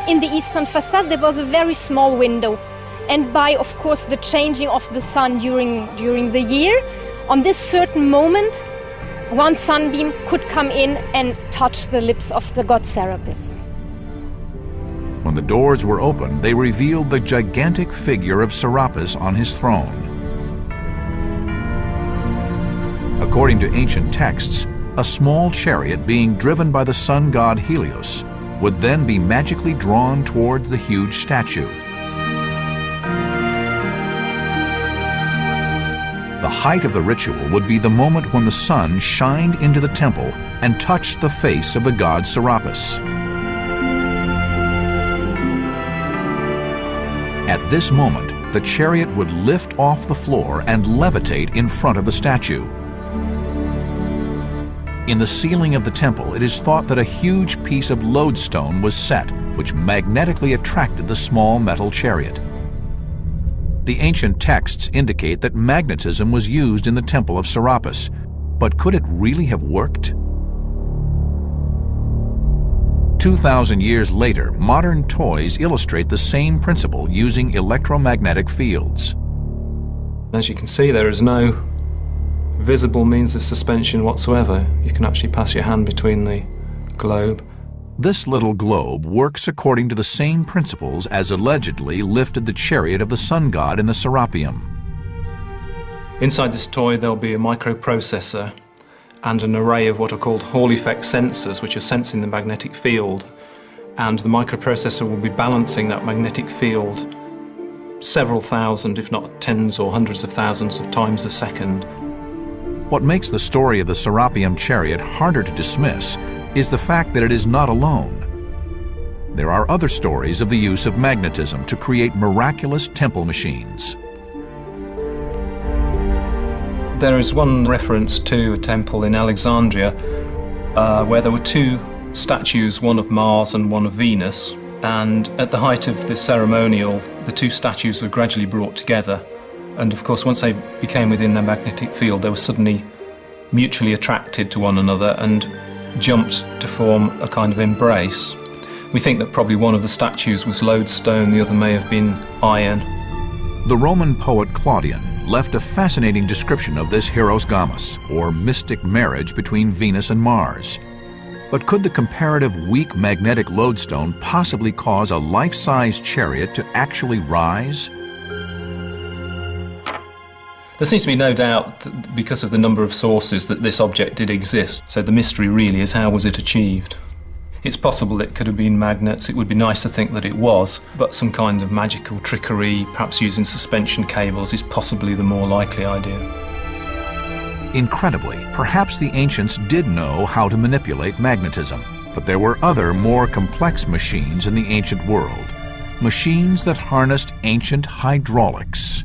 In the eastern facade there was a very small window, and by, of course, the changing of the sun during the year, on this certain moment, one sunbeam could come in and touch the lips of the god Serapis. When the doors were opened, they revealed the gigantic figure of Serapis on his throne. According to ancient texts, a small chariot being driven by the sun god Helios would then be magically drawn toward the huge statue. The height of the ritual would be the moment when the sun shined into the temple and touched the face of the god Serapis. At this moment, the chariot would lift off the floor and levitate in front of the statue. In the ceiling of the temple, it is thought that a huge piece of lodestone was set, which magnetically attracted the small metal chariot. The ancient texts indicate that magnetism was used in the temple of Serapis, but could it really have worked? 2,000 years later, modern toys illustrate the same principle using electromagnetic fields. As you can see, there is no visible means of suspension whatsoever. You can actually pass your hand between the globe. This little globe works according to the same principles as allegedly lifted the chariot of the sun god in the Serapeum. Inside this toy there'll be a microprocessor and an array of what are called Hall effect sensors, which are sensing the magnetic field, and the microprocessor will be balancing that magnetic field several thousand, if not tens or hundreds of thousands of times a second. What makes the story of the Serapeum chariot harder to dismiss is the fact that it is not alone. There are other stories of the use of magnetism to create miraculous temple machines. There is one reference to a temple in Alexandria where there were two statues, one of Mars and one of Venus, and at the height of the ceremonial, the two statues were gradually brought together. And of course, once they became within their magnetic field, they were suddenly mutually attracted to one another and jumped to form a kind of embrace. We think that probably one of the statues was lodestone, the other may have been iron. The Roman poet Claudian left a fascinating description of this Hieros Gamos, or mystic marriage between Venus and Mars. But could the comparative weak magnetic lodestone possibly cause a life-size chariot to actually rise? There seems to be no doubt that because of the number of sources that this object did exist, so the mystery really is how was it achieved. It's possible it could have been magnets, it would be nice to think that it was, but some kind of magical trickery, perhaps using suspension cables, is possibly the more likely idea. Incredibly, perhaps the ancients did know how to manipulate magnetism, but there were other more complex machines in the ancient world, machines that harnessed ancient hydraulics.